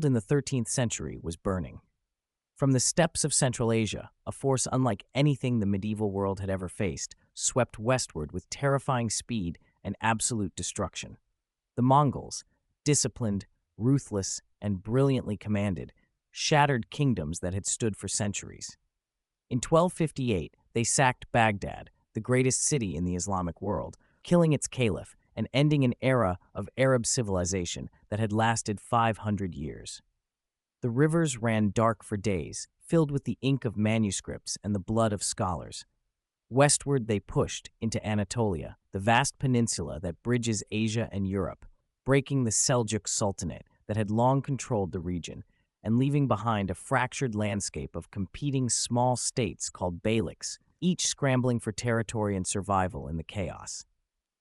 world in the 13th century was burning. From the steppes of Central Asia, a force unlike anything the medieval world had ever faced swept westward with terrifying speed and absolute destruction. The Mongols, disciplined, ruthless, and brilliantly commanded, shattered kingdoms that had stood for centuries. In 1258, they sacked Baghdad, the greatest city in the Islamic world, killing its caliph and ending an era of Arab civilization that had lasted 500 years. The rivers ran dark for days, filled with the ink of manuscripts and the blood of scholars. Westward they pushed into Anatolia, the vast peninsula that bridges Asia and Europe, breaking the Seljuk Sultanate that had long controlled the region, and leaving behind a fractured landscape of competing small states called beyliks, each scrambling for territory and survival in the chaos.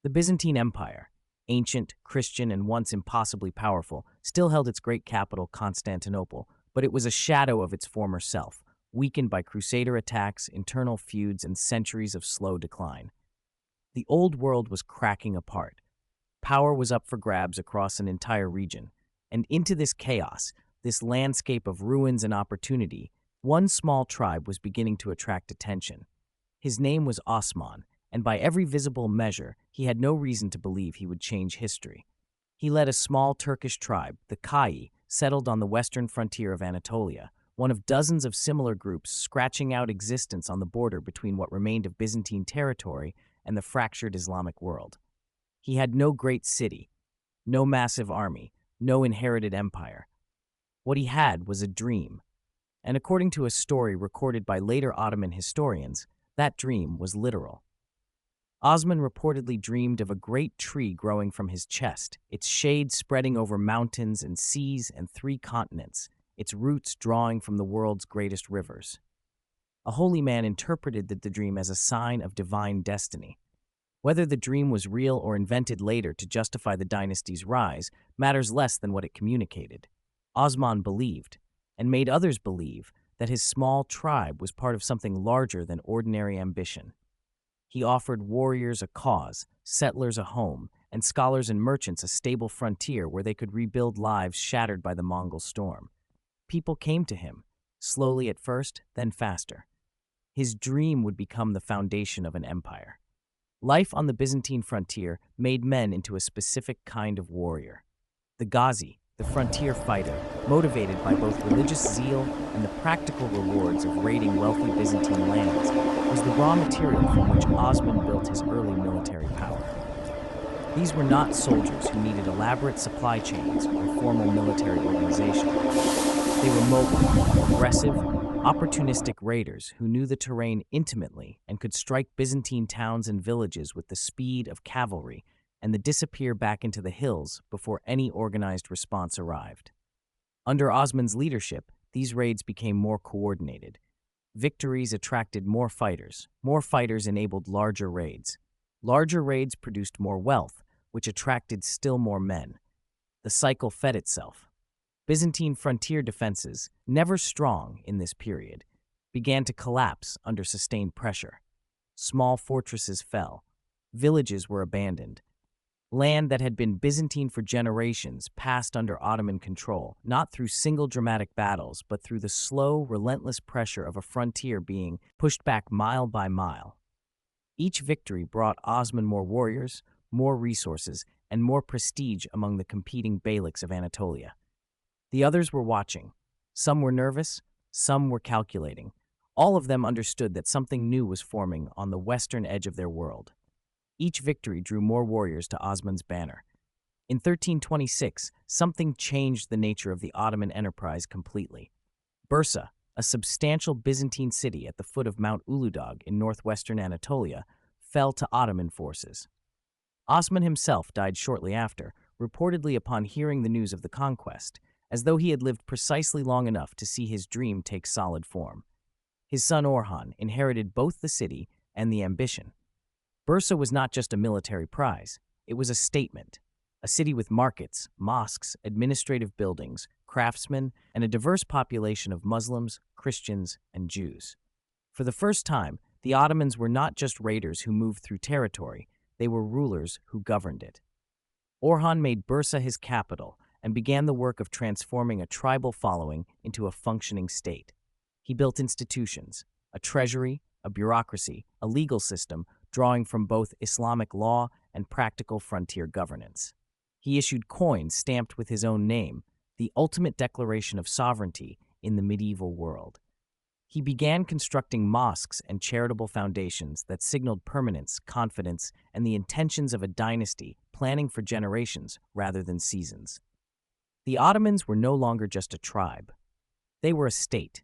The Byzantine Empire, ancient, Christian, and once impossibly powerful, still held its great capital, Constantinople, but it was a shadow of its former self, weakened by crusader attacks, internal feuds, and centuries of slow decline. The old world was cracking apart. Power was up for grabs across an entire region, and into this chaos, this landscape of ruins and opportunity, one small tribe was beginning to attract attention. His name was Osman, and by every visible measure, he had no reason to believe he would change history. He led a small Turkish tribe, the Kai, settled on the western frontier of Anatolia, one of dozens of similar groups scratching out existence on the border between what remained of Byzantine territory and the fractured Islamic world. He had no great city, no massive army, no inherited empire. What he had was a dream, and according to a story recorded by later Ottoman historians, that dream was literal. Osman reportedly dreamed of a great tree growing from his chest, its shade spreading over mountains and seas and 3 continents, its roots drawing from the world's greatest rivers. A holy man interpreted the dream as a sign of divine destiny. Whether the dream was real or invented later to justify the dynasty's rise matters less than what it communicated. Osman believed, and made others believe, that his small tribe was part of something larger than ordinary ambition. He offered warriors a cause, settlers a home, and scholars and merchants a stable frontier where they could rebuild lives shattered by the Mongol storm. People came to him, slowly at first, then faster. His dream would become the foundation of an empire. Life on the Byzantine frontier made men into a specific kind of warrior. The Ghazi, the frontier fighter, motivated by both religious zeal and the practical rewards of raiding wealthy Byzantine lands, was the raw material from which Osman built his early military power. These were not soldiers who needed elaborate supply chains or formal military organization. They were mobile, aggressive, opportunistic raiders who knew the terrain intimately and could strike Byzantine towns and villages with the speed of cavalry and then disappear back into the hills before any organized response arrived. Under Osman's leadership, these raids became more coordinated. Victories attracted more fighters enabled larger raids. Larger raids produced more wealth, which attracted still more men. The cycle fed itself. Byzantine frontier defenses, never strong in this period, began to collapse under sustained pressure. Small fortresses fell. Villages were abandoned. Land that had been Byzantine for generations passed under Ottoman control, not through single dramatic battles, but through the slow, relentless pressure of a frontier being pushed back mile by mile. Each victory brought Osman more warriors, more resources, and more prestige among the competing beyliks of Anatolia. The others were watching. Some were nervous, some were calculating. All of them understood that something new was forming on the western edge of their world. Each victory drew more warriors to Osman's banner. In 1326, something changed the nature of the Ottoman enterprise completely. Bursa, a substantial Byzantine city at the foot of Mount Uludağ in northwestern Anatolia, fell to Ottoman forces. Osman himself died shortly after, reportedly upon hearing the news of the conquest, as though he had lived precisely long enough to see his dream take solid form. His son Orhan inherited both the city and the ambition. Bursa was not just a military prize, it was a statement. A city with markets, mosques, administrative buildings, craftsmen, and a diverse population of Muslims, Christians, and Jews. For the first time, the Ottomans were not just raiders who moved through territory, they were rulers who governed it. Orhan made Bursa his capital, and began the work of transforming a tribal following into a functioning state. He built institutions, a treasury, a bureaucracy, a legal system, drawing from both Islamic law and practical frontier governance. He issued coins stamped with his own name, the ultimate declaration of sovereignty in the medieval world. He began constructing mosques and charitable foundations that signaled permanence, confidence, and the intentions of a dynasty planning for generations rather than seasons. The Ottomans were no longer just a tribe. They were a state.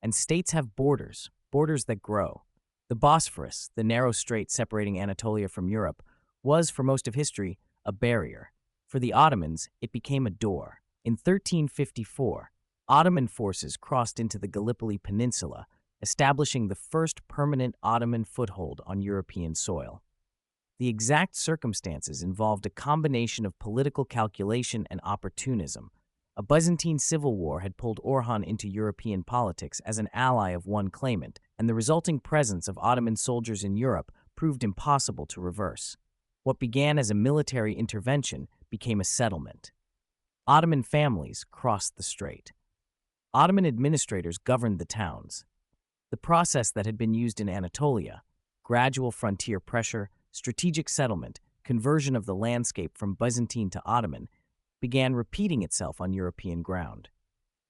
And states have borders, borders that grow. The Bosphorus, the narrow strait separating Anatolia from Europe, was, for most of history, a barrier. For the Ottomans, it became a door. In 1354, Ottoman forces crossed into the Gallipoli Peninsula, establishing the first permanent Ottoman foothold on European soil. The exact circumstances involved a combination of political calculation and opportunism. A Byzantine civil war had pulled Orhan into European politics as an ally of one claimant, and the resulting presence of Ottoman soldiers in Europe proved impossible to reverse. What began as a military intervention became a settlement. Ottoman families crossed the strait. Ottoman administrators governed the towns. The process that had been used in Anatolia, gradual frontier pressure, strategic settlement, conversion of the landscape from Byzantine to Ottoman, began repeating itself on European ground.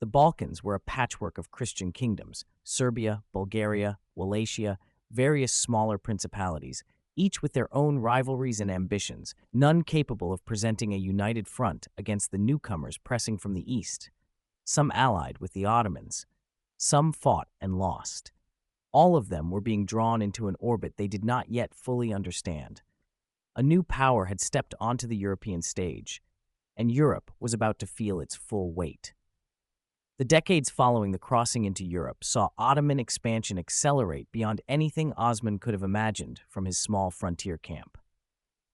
The Balkans were a patchwork of Christian kingdoms: Serbia, Bulgaria, Wallachia, various smaller principalities, each with their own rivalries and ambitions, none capable of presenting a united front against the newcomers pressing from the east. Some allied with the Ottomans. Some fought and lost. All of them were being drawn into an orbit they did not yet fully understand. A new power had stepped onto the European stage, and Europe was about to feel its full weight. The decades following the crossing into Europe saw Ottoman expansion accelerate beyond anything Osman could have imagined from his small frontier camp.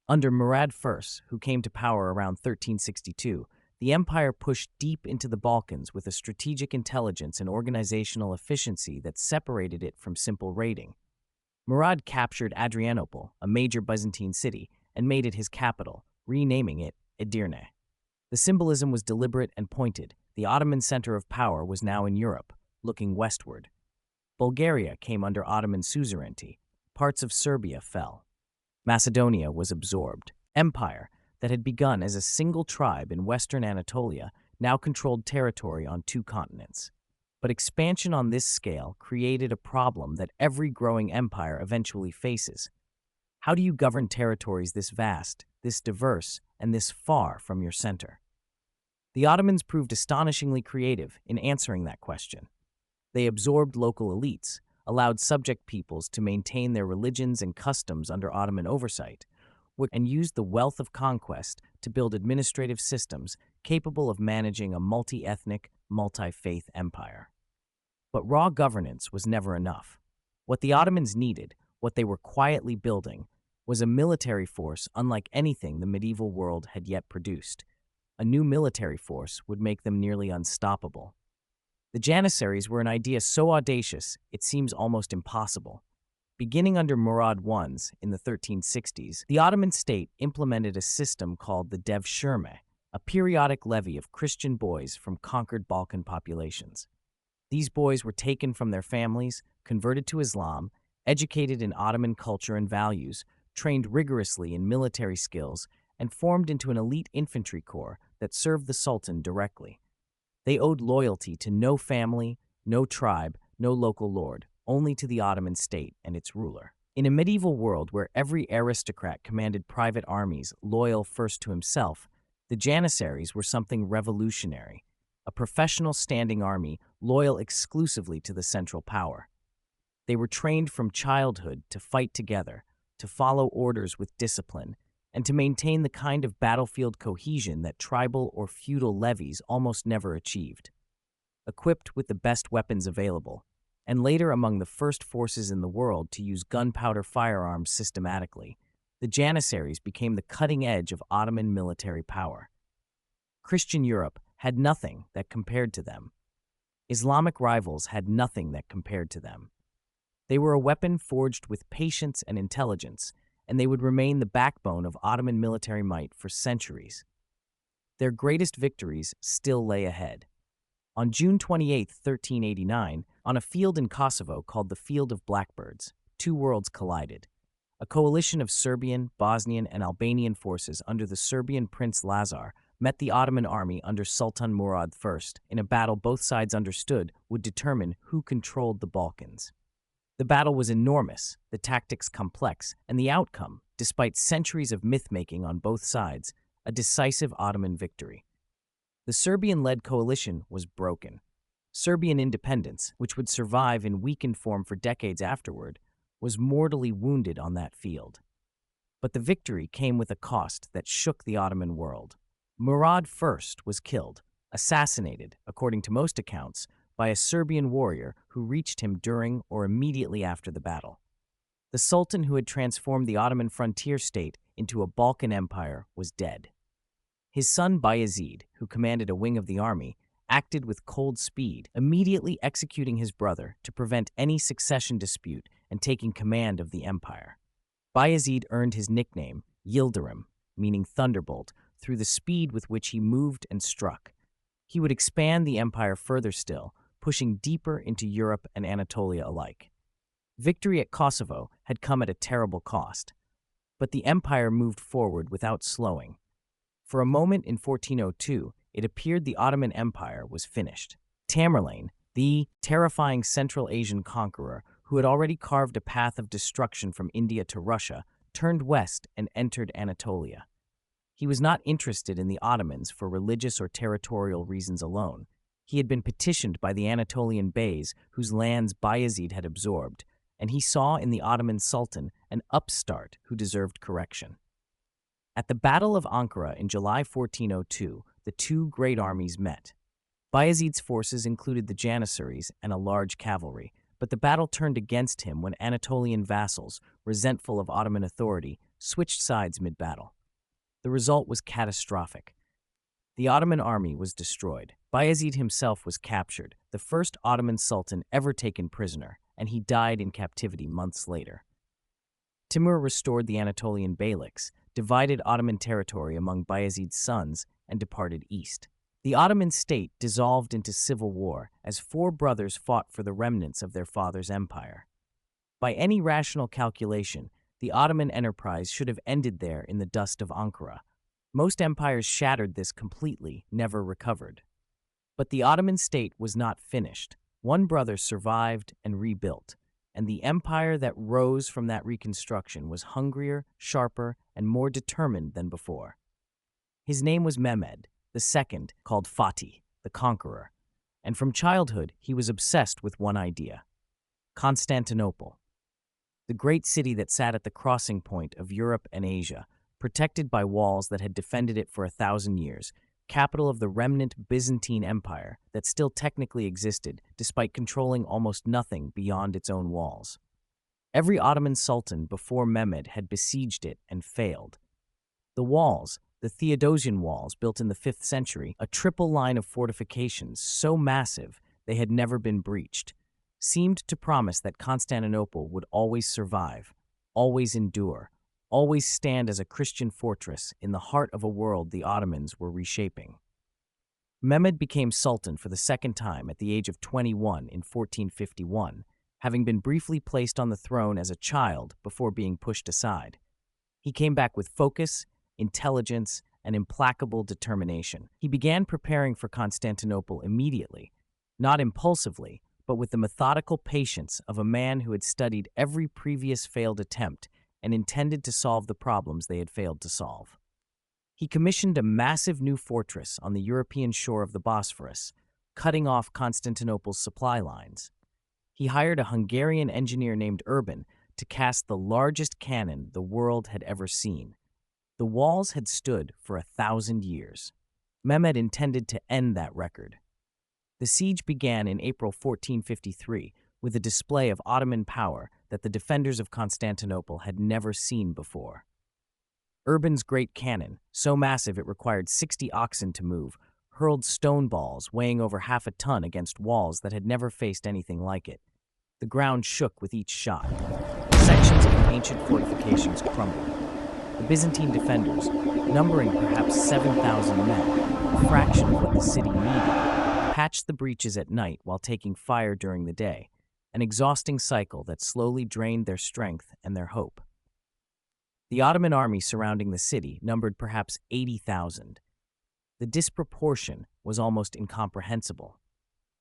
Under Murad I, who came to power around 1362, the empire pushed deep into the Balkans with a strategic intelligence and organizational efficiency that separated it from simple raiding. Murad captured Adrianople, a major Byzantine city, and made it his capital, renaming it Edirne. The symbolism was deliberate and pointed. The Ottoman center of power was now in Europe, looking westward. Bulgaria came under Ottoman suzerainty. Parts of Serbia fell. Macedonia was absorbed. Empire, that had begun as a single tribe in western Anatolia, now controlled territory on two continents. But expansion on this scale created a problem that every growing empire eventually faces. How do you govern territories this vast, this diverse, and this far from your center? The Ottomans proved astonishingly creative in answering that question. They absorbed local elites, allowed subject peoples to maintain their religions and customs under Ottoman oversight, and used the wealth of conquest to build administrative systems capable of managing a multi-ethnic, multi-faith empire. But raw governance was never enough. What the Ottomans needed, what they were quietly building, was a military force unlike anything the medieval world had yet produced. A new military force would make them nearly unstoppable. The Janissaries were an idea so audacious it seems almost impossible. Beginning under Murad I's in the 1360s, the Ottoman state implemented a system called the Devshirme, a periodic levy of Christian boys from conquered Balkan populations. These boys were taken from their families, converted to Islam, educated in Ottoman culture and values, trained rigorously in military skills, and formed into an elite infantry corps that served the Sultan directly. They owed loyalty to no family, no tribe, no local lord, only to the Ottoman state and its ruler. In a medieval world where every aristocrat commanded private armies loyal first to himself, the Janissaries were something revolutionary, a professional standing army loyal exclusively to the central power. They were trained from childhood to fight together, to follow orders with discipline, and to maintain the kind of battlefield cohesion that tribal or feudal levies almost never achieved. Equipped with the best weapons available, and later among the first forces in the world to use gunpowder firearms systematically, the Janissaries became the cutting edge of Ottoman military power. Christian Europe had nothing that compared to them. Islamic rivals had nothing that compared to them. They were a weapon forged with patience and intelligence, and they would remain the backbone of Ottoman military might for centuries. their greatest victories still lay ahead. On June 28, 1389, on a field in Kosovo called the Field of Blackbirds, two worlds collided. A coalition of Serbian, Bosnian, and Albanian forces under the Serbian Prince Lazar met the Ottoman army under Sultan Murad I in a battle both sides understood would determine who controlled the Balkans. The battle was enormous, the tactics complex, and the outcome, despite centuries of myth-making on both sides, a decisive Ottoman victory. The Serbian-led coalition was broken. Serbian independence, which would survive in weakened form for decades afterward, was mortally wounded on that field. But the victory came with a cost that shook the Ottoman world. Murad I was killed, assassinated, according to most accounts, by a Serbian warrior who reached him during or immediately after the battle. The Sultan who had transformed the Ottoman frontier state into a Balkan empire was dead. His son Bayezid, who commanded a wing of the army, acted with cold speed, immediately executing his brother to prevent any succession dispute and taking command of the empire. Bayezid earned his nickname, Yildirim, meaning thunderbolt, through the speed with which he moved and struck. He would expand the empire further still, pushing deeper into Europe and Anatolia alike. Victory at Kosovo had come at a terrible cost, but the empire moved forward without slowing. For a moment in 1402, it appeared the Ottoman Empire was finished. Tamerlane, the terrifying Central Asian conqueror who had already carved a path of destruction from India to Russia, turned west and entered Anatolia. He was not interested in the Ottomans for religious or territorial reasons alone. He had been petitioned by the Anatolian beys whose lands Bayezid had absorbed, and he saw in the Ottoman Sultan an upstart who deserved correction. At the Battle of Ankara in July 1402, the two great armies met. Bayezid's forces included the Janissaries and a large cavalry, but the battle turned against him when Anatolian vassals, resentful of Ottoman authority, switched sides mid-battle. The result was catastrophic. The Ottoman army was destroyed. Bayezid himself was captured, the first Ottoman sultan ever taken prisoner, and he died in captivity months later. Timur restored the Anatolian beyliks, divided Ottoman territory among Bayezid's sons, and departed east. The Ottoman state dissolved into civil war as four brothers fought for the remnants of their father's empire. By any rational calculation, the Ottoman enterprise should have ended there in the dust of Ankara. Most empires shattered this completely, never recovered. But the Ottoman state was not finished. One brother survived and rebuilt, and the empire that rose from that reconstruction was hungrier, sharper, and more determined than before. His name was Mehmed, the second, called Fatih, the conqueror, and from childhood he was obsessed with one idea: Constantinople. The great city that sat at the crossing point of Europe and Asia, protected by walls that had defended it for 1,000 years, capital of the remnant Byzantine Empire that still technically existed despite controlling almost nothing beyond its own walls. Every Ottoman sultan before Mehmed had besieged it and failed. The walls, the Theodosian walls built in the 5th century, a triple line of fortifications so massive they had never been breached, seemed to promise that Constantinople would always survive, always endure, always stand as a Christian fortress in the heart of a world the Ottomans were reshaping. Mehmed became sultan for the second time at the age of 21 in 1451, having been briefly placed on the throne as a child before being pushed aside. He came back with focus, intelligence, and implacable determination. He began preparing for Constantinople immediately, not impulsively, but with the methodical patience of a man who had studied every previous failed attempt and intended to solve the problems they had failed to solve. He commissioned a massive new fortress on the European shore of the Bosphorus, cutting off Constantinople's supply lines. He hired a Hungarian engineer named Urban to cast the largest cannon the world had ever seen. The walls had stood for 1,000 years. Mehmed intended to end that record. The siege began in April 1453 with a display of Ottoman power that the defenders of Constantinople had never seen before. Urban's great cannon, so massive it required 60 oxen to move, hurled stone balls weighing over half a ton against walls that had never faced anything like it. The ground shook with each shot. Sections of the ancient fortifications crumbled. The Byzantine defenders, numbering perhaps 7,000 men, a fraction of what the city needed, patched the breaches at night while taking fire during the day, an exhausting cycle that slowly drained their strength and their hope. The Ottoman army surrounding the city numbered perhaps 80,000. The disproportion was almost incomprehensible.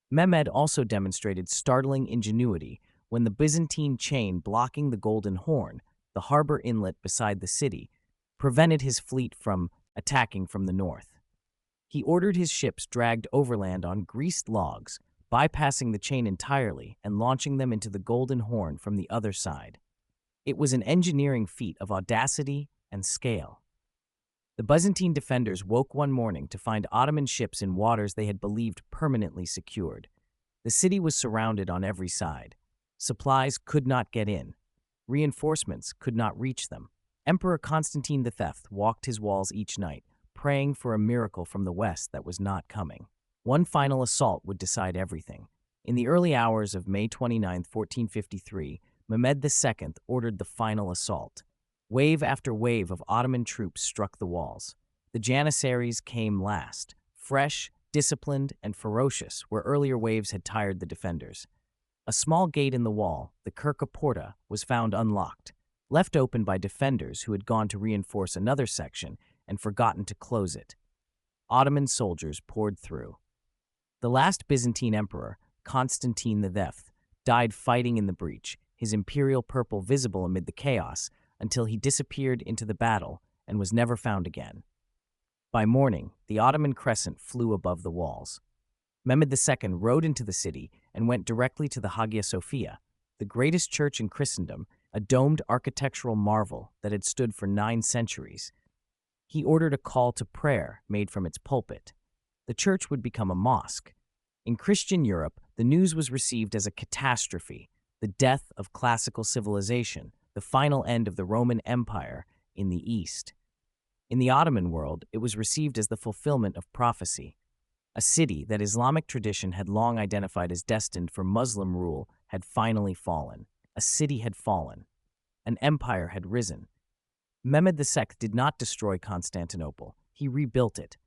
Mehmed also demonstrated startling ingenuity when the Byzantine chain blocking the Golden Horn, the harbor inlet beside the city, prevented his fleet from attacking from the north. He ordered his ships dragged overland on greased logs, bypassing the chain entirely and launching them into the Golden Horn from the other side. It was an engineering feat of audacity and scale. The Byzantine defenders woke one morning to find Ottoman ships in waters they had believed permanently secured. The city was surrounded on every side. Supplies could not get in. Reinforcements could not reach them. Emperor Constantine V walked his walls each night, praying for a miracle from the west that was not coming. One final assault would decide everything. In the early hours of May 29, 1453, Mehmed II ordered the final assault. Wave after wave of Ottoman troops struck the walls. The Janissaries came last, fresh, disciplined, and ferocious, where earlier waves had tired the defenders. A small gate in the wall, the Kirka Porta, was found unlocked, left open by defenders who had gone to reinforce another section and forgotten to close it. Ottoman soldiers poured through. The last Byzantine emperor, Constantine V, died fighting in the breach, his imperial purple visible amid the chaos, until he disappeared into the battle and was never found again. By morning, the Ottoman crescent flew above the walls. Mehmed II rode into the city and went directly to the Hagia Sophia, the greatest church in Christendom, a domed architectural marvel that had stood for 9 centuries. He ordered a call to prayer made from its pulpit. The church would become a mosque. In Christian Europe, the news was received as a catastrophe, the death of classical civilization, the final end of the Roman Empire in the East. In the Ottoman world, it was received as the fulfillment of prophecy. A city that Islamic tradition had long identified as destined for Muslim rule had finally fallen. A city had fallen. An empire had risen. Mehmed II did not destroy Constantinople. He rebuilt it.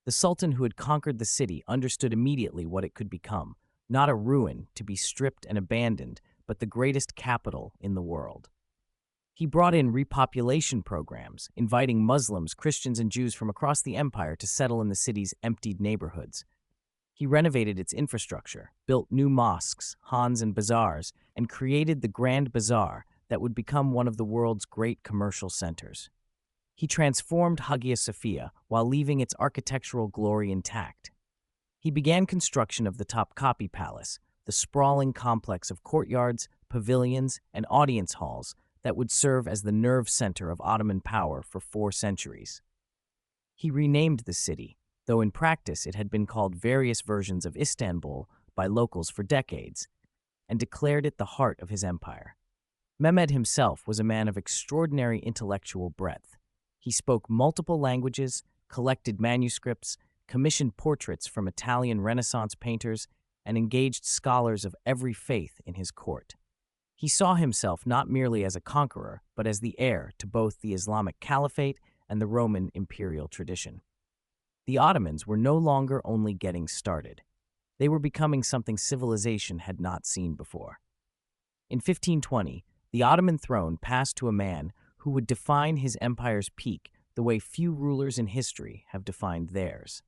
The Sultan who had conquered the city understood immediately what it could become, not a ruin to be stripped and abandoned, but the greatest capital in the world. He brought in repopulation programs, inviting Muslims, Christians, and Jews from across the empire to settle in the city's emptied neighborhoods. He renovated its infrastructure, built new mosques, khans, and bazaars, and created the Grand Bazaar that would become one of the world's great commercial centers. He transformed Hagia Sophia while leaving its architectural glory intact. He began construction of the Topkapi Palace, the sprawling complex of courtyards, pavilions, and audience halls that would serve as the nerve center of Ottoman power for 4 centuries. He renamed the city, though in practice it had been called various versions of Istanbul by locals for decades, and declared it the heart of his empire. Mehmed himself was a man of extraordinary intellectual breadth. He spoke multiple languages, collected manuscripts, commissioned portraits from Italian Renaissance painters, and engaged scholars of every faith in his court. He saw himself not merely as a conqueror, but as the heir to both the Islamic Caliphate and the Roman imperial tradition. The Ottomans were no longer only getting started. They were becoming something civilization had not seen before. In 1520, the Ottoman throne passed to a man who would define his empire's peak the way few rulers in history have defined theirs.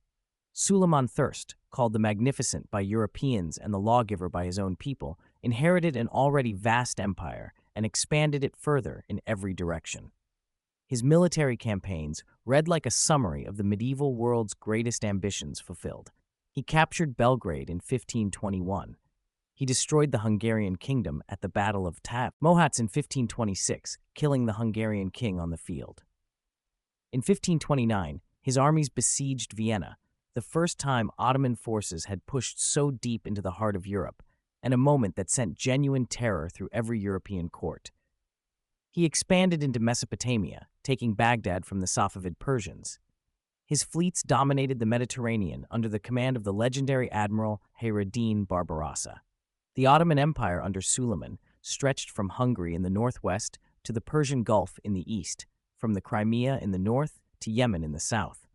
Suleiman I, called the Magnificent by Europeans and the lawgiver by his own people, inherited an already vast empire and expanded it further in every direction. His military campaigns read like a summary of the medieval world's greatest ambitions fulfilled. He captured Belgrade in 1521. He destroyed the Hungarian kingdom at the Battle of Mohatz in 1526, killing the Hungarian king on the field. In 1529, his armies besieged Vienna, the first time Ottoman forces had pushed so deep into the heart of Europe, and a moment that sent genuine terror through every European court. He expanded into Mesopotamia, taking Baghdad from the Safavid Persians. His fleets dominated the Mediterranean under the command of the legendary admiral Hayreddin Barbarossa. The Ottoman Empire under Suleiman stretched from Hungary in the northwest to the Persian Gulf in the east, from the Crimea in the north to Yemen in the south.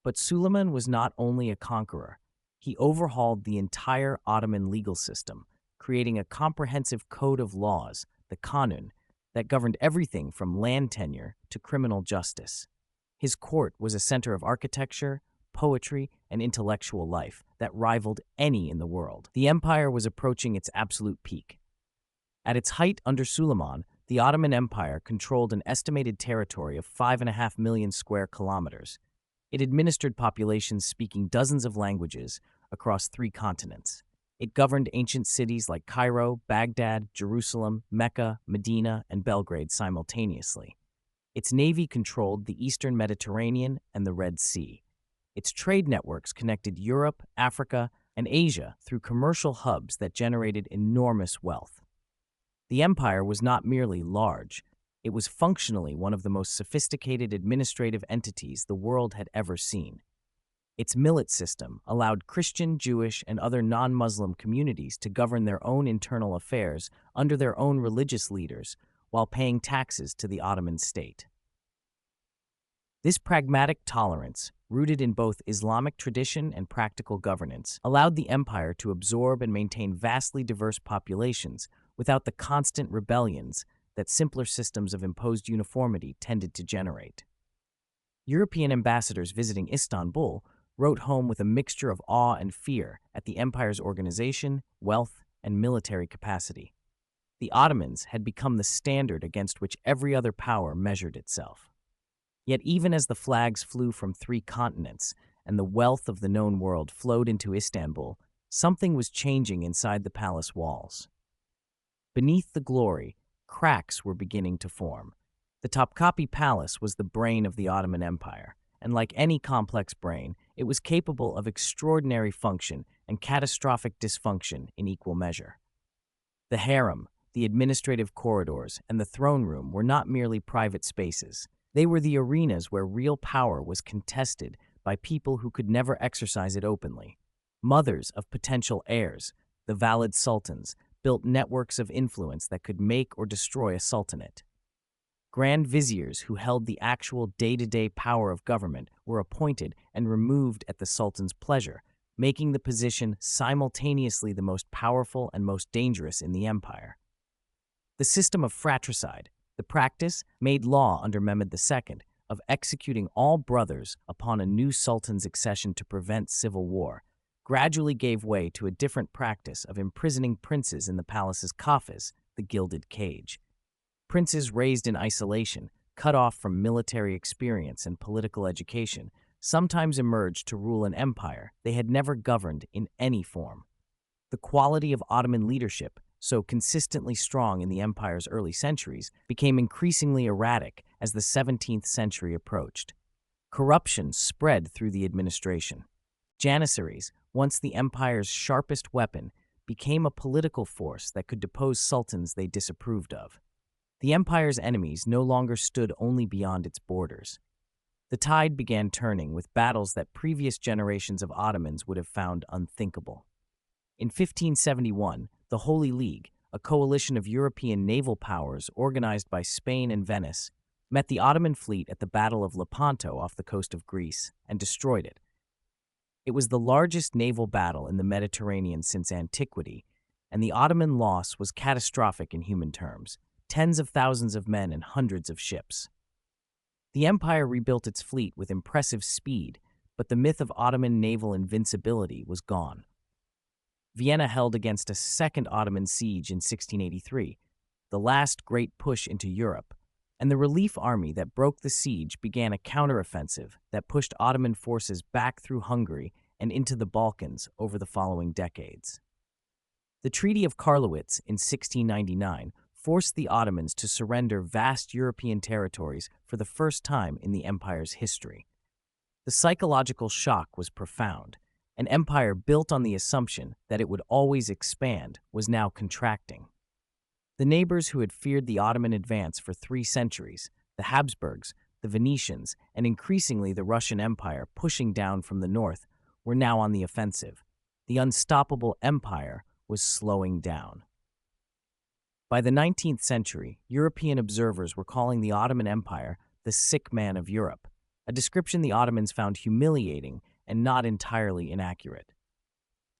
But Suleiman was not only a conqueror. He overhauled the entire Ottoman legal system, creating a comprehensive code of laws, the Kanun, that governed everything from land tenure to criminal justice. His court was a center of architecture, poetry, and intellectual life that rivaled any in the world. The empire was approaching its absolute peak. At its height under Suleiman, the Ottoman Empire controlled an estimated territory of 5.5 million square kilometers. It administered populations speaking dozens of languages across 3 continents. It governed ancient cities like Cairo, Baghdad, Jerusalem, Mecca, Medina, and Belgrade simultaneously. Its navy controlled the eastern Mediterranean and the Red Sea. Its trade networks connected Europe, Africa, and Asia through commercial hubs that generated enormous wealth. The empire was not merely large, it was functionally one of the most sophisticated administrative entities the world had ever seen. Its millet system allowed Christian, Jewish, and other non-Muslim communities to govern their own internal affairs under their own religious leaders while paying taxes to the Ottoman state. This pragmatic tolerance, rooted in both Islamic tradition and practical governance, allowed the empire to absorb and maintain vastly diverse populations without the constant rebellions that simpler systems of imposed uniformity tended to generate. European ambassadors visiting Istanbul wrote home with a mixture of awe and fear at the empire's organization, wealth, and military capacity. The Ottomans had become the standard against which every other power measured itself. Yet even as the flags flew from 3 continents and the wealth of the known world flowed into Istanbul, something was changing inside the palace walls. Beneath the glory, cracks were beginning to form. The Topkapi Palace was the brain of the Ottoman Empire, and like any complex brain, it was capable of extraordinary function and catastrophic dysfunction in equal measure. The harem, the administrative corridors, and the throne room were not merely private spaces. They were the arenas where real power was contested by people who could never exercise it openly. Mothers of potential heirs, the valid sultans, built networks of influence that could make or destroy a sultanate. Grand viziers who held the actual day-to-day power of government were appointed and removed at the sultan's pleasure, making the position simultaneously the most powerful and most dangerous in the empire. The system of fratricide, the practice, made law under Mehmed II, of executing all brothers upon a new sultan's accession to prevent civil war, gradually gave way to a different practice of imprisoning princes in the palace's kafes, the gilded cage. Princes raised in isolation, cut off from military experience and political education, sometimes emerged to rule an empire they had never governed in any form. The quality of Ottoman leadership, so consistently strong in the empire's early centuries, became increasingly erratic as the 17th century approached. Corruption spread through the administration. Janissaries, once the empire's sharpest weapon, became a political force that could depose sultans they disapproved of. The empire's enemies no longer stood only beyond its borders. The tide began turning with battles that previous generations of Ottomans would have found unthinkable. In 1571, the Holy League, a coalition of European naval powers organized by Spain and Venice, met the Ottoman fleet at the Battle of Lepanto off the coast of Greece and destroyed it. It was the largest naval battle in the Mediterranean since antiquity, and the Ottoman loss was catastrophic in human terms, tens of thousands of men and hundreds of ships. The empire rebuilt its fleet with impressive speed, but the myth of Ottoman naval invincibility was gone. Vienna held against a second Ottoman siege in 1683, the last great push into Europe, and the relief army that broke the siege began a counteroffensive that pushed Ottoman forces back through Hungary and into the Balkans over the following decades. The Treaty of Karlowitz in 1699 forced the Ottomans to surrender vast European territories for the first time in the empire's history. The psychological shock was profound. An empire built on the assumption that it would always expand was now contracting. The neighbors who had feared the Ottoman advance for 3 centuries, the Habsburgs, the Venetians, and increasingly the Russian Empire pushing down from the north, were now on the offensive. The unstoppable empire was slowing down. By the 19th century, European observers were calling the Ottoman Empire the sick man of Europe, a description the Ottomans found humiliating and not entirely inaccurate.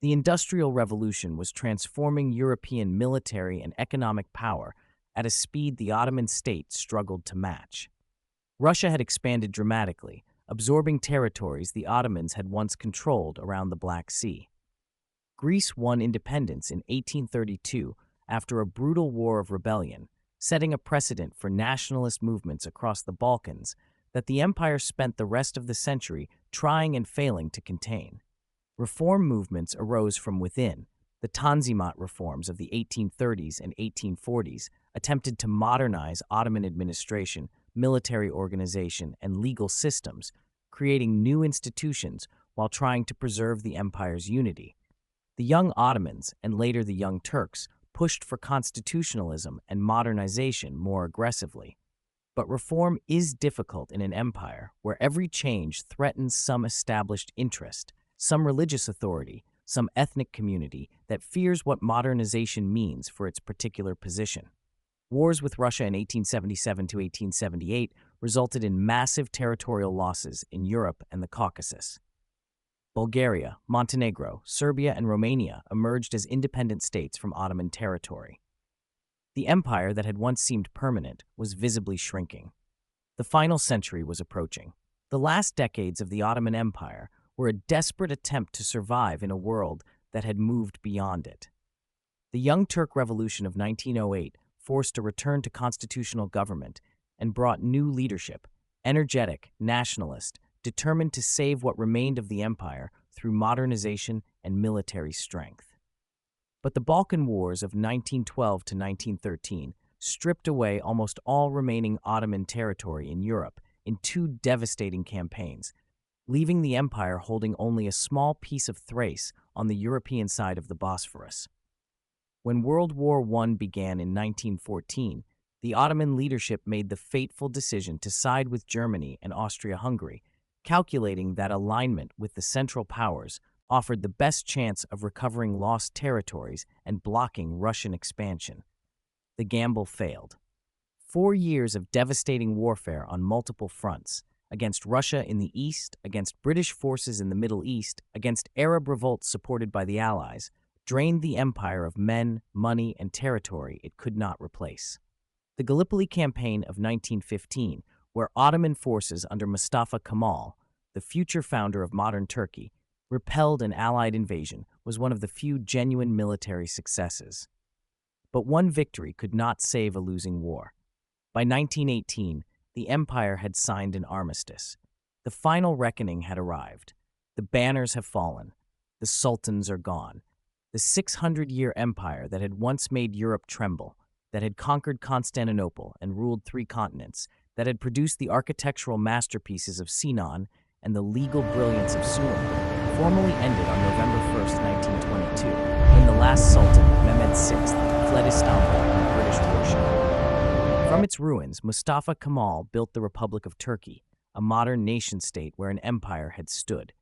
The Industrial Revolution was transforming European military and economic power at a speed the Ottoman state struggled to match. Russia had expanded dramatically, absorbing territories the Ottomans had once controlled around the Black Sea. Greece won independence in 1832 after a brutal war of rebellion, setting a precedent for nationalist movements across the Balkans that the empire spent the rest of the century trying and failing to contain. Reform movements arose from within. The Tanzimat reforms of the 1830s and 1840s attempted to modernize Ottoman administration, military organization, and legal systems, creating new institutions while trying to preserve the empire's unity. The Young Ottomans, and later the Young Turks, pushed for constitutionalism and modernization more aggressively. But reform is difficult in an empire where every change threatens some established interest, some religious authority, some ethnic community that fears what modernization means for its particular position. Wars with Russia in 1877 to 1878 resulted in massive territorial losses in Europe and the Caucasus. Bulgaria, Montenegro, Serbia, and Romania emerged as independent states from Ottoman territory. The empire that had once seemed permanent was visibly shrinking. The final century was approaching. The last decades of the Ottoman Empire were a desperate attempt to survive in a world that had moved beyond it. The Young Turk Revolution of 1908 forced a return to constitutional government and brought new leadership, energetic, nationalist, determined to save what remained of the empire through modernization and military strength. But the Balkan Wars of 1912 to 1913 stripped away almost all remaining Ottoman territory in Europe in two devastating campaigns, leaving the empire holding only a small piece of Thrace on the European side of the Bosphorus. When World War I began in 1914, the Ottoman leadership made the fateful decision to side with Germany and Austria-Hungary, calculating that alignment with the Central Powers offered the best chance of recovering lost territories and blocking Russian expansion. The gamble failed. 4 years of devastating warfare on multiple fronts, against Russia in the east, against British forces in the Middle East, against Arab revolts supported by the Allies, drained the empire of men, money, and territory it could not replace. The Gallipoli Campaign of 1915, where Ottoman forces under Mustafa Kemal, the future founder of modern Turkey, repelled an Allied invasion, was one of the few genuine military successes. But one victory could not save a losing war. By 1918, the empire had signed an armistice. The final reckoning had arrived. The banners have fallen. The sultans are gone. The 600-year empire that had once made Europe tremble, that had conquered Constantinople and ruled 3 continents, that had produced the architectural masterpieces of Sinan and the legal brilliance of Suleiman, formally ended on November 1st, 1922, when the last sultan, Mehmed VI, fled Istanbul in British warship. From its ruins, Mustafa Kemal built the Republic of Turkey, a modern nation-state where an empire had stood.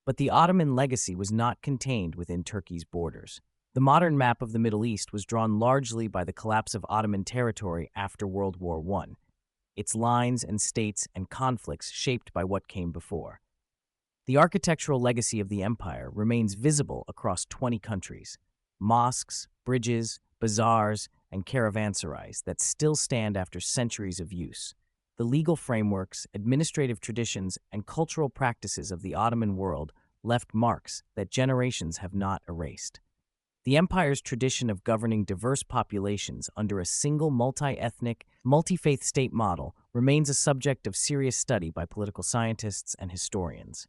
But the Ottoman legacy was not contained within Turkey's borders. The modern map of the Middle East was drawn largely by the collapse of Ottoman territory after World War I, its lines and states and conflicts shaped by what came before. The architectural legacy of the empire remains visible across 20 countries: mosques, bridges, bazaars, and caravanserais that still stand after centuries of use. The legal frameworks, administrative traditions, and cultural practices of the Ottoman world left marks that generations have not erased. The empire's tradition of governing diverse populations under a single multi-ethnic, multi-faith state model remains a subject of serious study by political scientists and historians.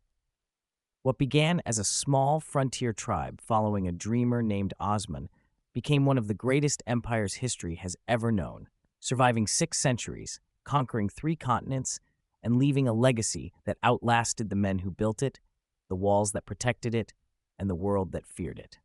What began as a small frontier tribe following a dreamer named Osman became one of the greatest empires history has ever known, surviving 6 centuries, conquering 3 continents, and leaving a legacy that outlasted the men who built it, the walls that protected it, and the world that feared it.